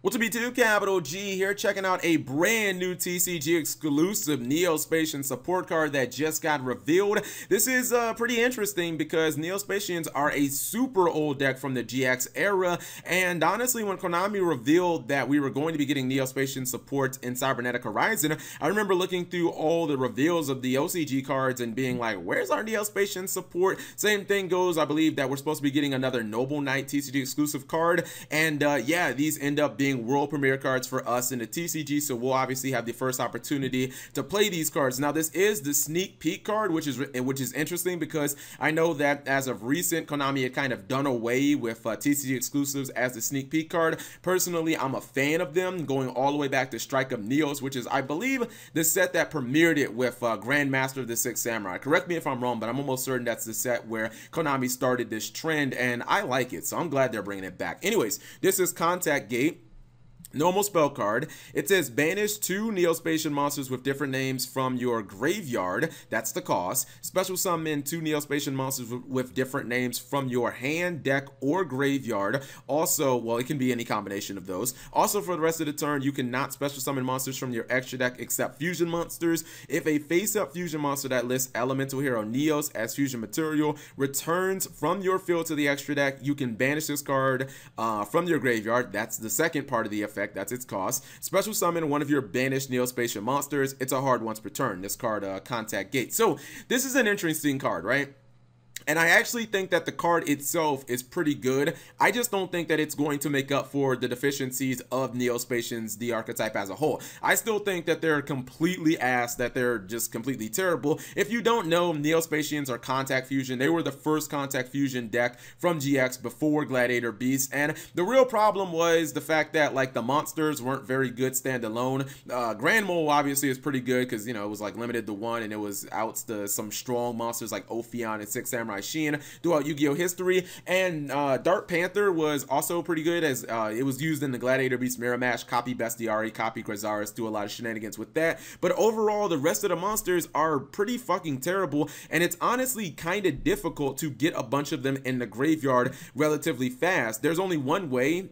What's up, YouTube? Capital G here, checking out a brand new TCG exclusive Neo-Spacian support card that just got revealed. This is pretty interesting because Neo-Spacians are a super old deck from the GX era, and honestly, when Konami revealed that we were going to be getting Neo-Spacian support in Cybernetic Horizon, I remember looking through all the reveals of the OCG cards and being like, where's our Neo-Spacian support? Same thing goes, I believe that we're supposed to be getting another Noble Knight TCG exclusive card, and yeah, these end up being world premiere cards for us in the TCG, so we'll obviously have the first opportunity to play these cards. Now, this is the sneak peek card, which is interesting because I know that as of recent, Konami had kind of done away with TCG exclusives as the sneak peek card. Personally, I'm a fan of them, going all the way back to Strike of Neos, which is, I believe, the set that premiered it with Grandmaster of the Six Samurai. Correct me if I'm wrong, but I'm almost certain that's the set where Konami started this trend, and I like it, so I'm glad they're bringing it back. Anyways, this is Contact Gate. Normal spell card. It says banish 2 Neo-Spacian monsters with different names from your graveyard. That's the cost. Special summon 2 Neo-Spacian monsters with different names from your hand, deck, or graveyard. Also, well, it can be any combination of those. Also, for the rest of the turn, you cannot special summon monsters from your extra deck except fusion monsters. If a face-up fusion monster that lists elemental hero Neos as fusion material returns from your field to the extra deck, you can banish this card from your graveyard. That's the second part of the effect. That's its cost. Special summon one of your banished Neo-Spacian monsters. It's a hard once per turn. This card, Contact Gate. So this is an interesting card, right? And I actually think that the card itself is pretty good. I just don't think that it's going to make up for the deficiencies of Neo-Spacians, the archetype as a whole. I still think that they're completely ass, that they're just completely terrible. If you don't know, Neo-Spacians are Contact Fusion. They were the first Contact Fusion deck from GX before Gladiator Beast. And the real problem was the fact that, like, the monsters weren't very good standalone. Grand Mole obviously is pretty good because, you know, it was like limited to 1 and it was outs to some strong monsters like Ophion and Six Samurai Sheen throughout Yu-Gi-Oh history, and Dark Panther was also pretty good as it was used in the Gladiator Beast Mirror Match, copy Bestiari, copy Grazaris, do a lot of shenanigans with that. But overall, the rest of the monsters are pretty fucking terrible, and it's honestly kind of difficult to get a bunch of them in the graveyard relatively fast. There's only one way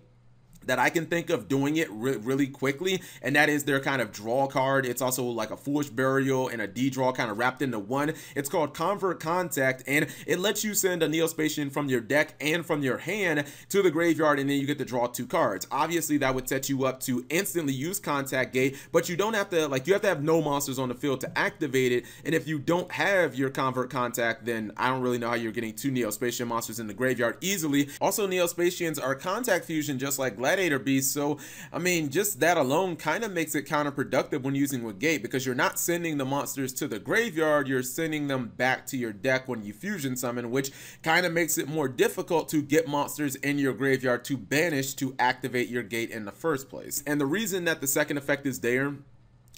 that I can think of doing it really quickly, and that is their kind of draw card. It's also like a Foolish Burial and a D-draw kind of wrapped into one. It's called Convert Contact, and it lets you send a Neo-Spacian from your deck and from your hand to the graveyard, and then you get to draw 2 cards. Obviously, that would set you up to instantly use Contact Gate, but you don't have to, like, you have to have no monsters on the field to activate it, and if you don't have your Convert Contact, then I don't really know how you're getting 2 Neo-Spacian monsters in the graveyard easily. Also, Neo-Spacians are Contact Fusion just like Gladiator Beast, so I mean, just that alone kind of makes it counterproductive when using with Gate, because you're not sending the monsters to the graveyard, you're sending them back to your deck when you fusion summon, which kind of makes it more difficult to get monsters in your graveyard to banish to activate your Gate in the first place. And the reason that the second effect is there,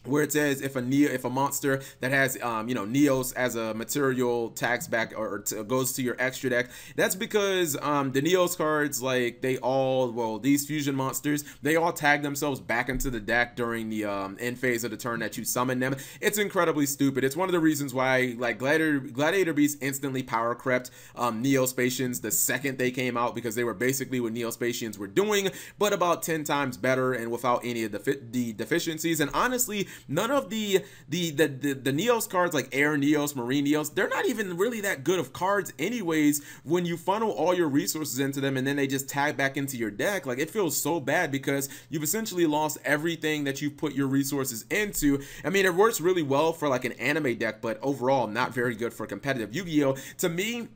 where it says if a monster that has you know, Neos as a material tags back or goes to your extra deck, that's because the Neos cards, like, they all, well, these fusion monsters, they all tag themselves back into the deck during the end phase of the turn that you summon them. It's incredibly stupid. It's one of the reasons why, like, Gladiator Beast instantly power crept Neo-Spacians the second they came out, because they were basically what Neo-Spacians were doing, but about 10 times better and without any of the deficiencies. And honestly, none of the Neos cards, like Air Neos, Marine Neos, they're not even really that good of cards anyways when you funnel all your resources into them and then they just tag back into your deck. Like, it feels so bad because you've essentially lost everything that you've put your resources into. I mean, it works really well for like an anime deck, but overall not very good for competitive Yu-Gi-Oh. To me,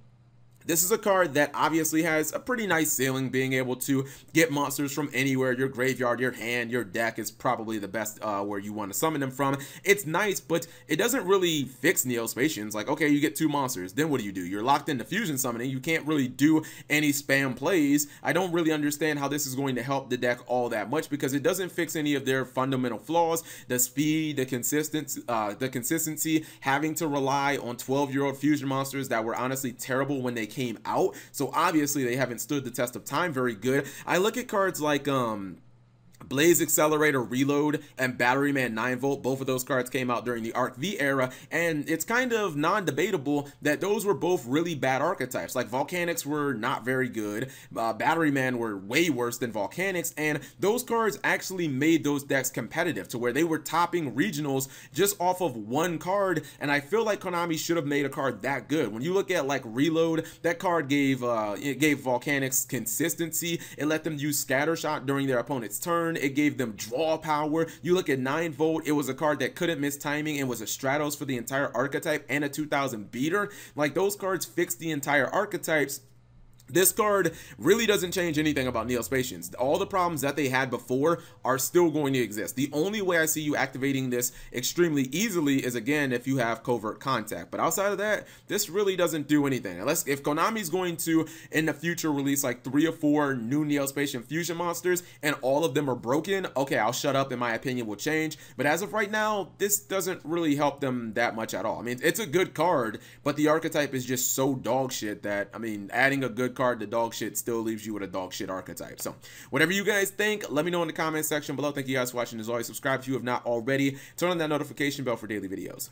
this is a card that obviously has a pretty nice ceiling, being able to get monsters from anywhere. Your graveyard, your hand, your deck is probably the best where you want to summon them from. It's nice, but it doesn't really fix Neo-Spacians. Like, okay, you get 2 monsters, then what do? You're locked into fusion summoning. You can't really do any spam plays. I don't really understand how this is going to help the deck all that much, because it doesn't fix any of their fundamental flaws. The speed, the consistency, having to rely on 12-year-old fusion monsters that were honestly terrible when they came out, so obviously they haven't stood the test of time very good. I look at cards like Blaze Accelerator Reload and Battery Man 9V, both of those cards came out during the Arc V era, and it's kind of non-debatable that those were both really bad archetypes. Like, Volcanics were not very good, Battery Man were way worse than Volcanics, and those cards actually made those decks competitive to where they were topping regionals just off of one card, and I feel like Konami should have made a card that good. When you look at like Reload, that card gave Volcanics consistency. It let them use Scatter Shot during their opponent's turn. It gave them draw power. You look at 9V, it was a card that couldn't miss timing and was a Stratos for the entire archetype and a 2000 beater. Like, those cards fixed the entire archetypes. This card really doesn't change anything about Neo-Spacians. All the problems that they had before are still going to exist. The only way I see you activating this extremely easily is, again, if you have Covert Contact. But outside of that, this really doesn't do anything. Unless if Konami's going to, in the future, release like 3 or 4 new Neo-Spacian fusion monsters and all of them are broken, okay, I'll shut up and my opinion will change. But as of right now, this doesn't really help them that much at all. I mean, it's a good card, but the archetype is just so dog shit that, I mean, adding a good card to dog shit still leaves you with a dog shit archetype. So whatever you guys think, let me know in the comment section below. Thank you guys for watching. As always, subscribe if you have not already. Turn on that notification bell for daily videos.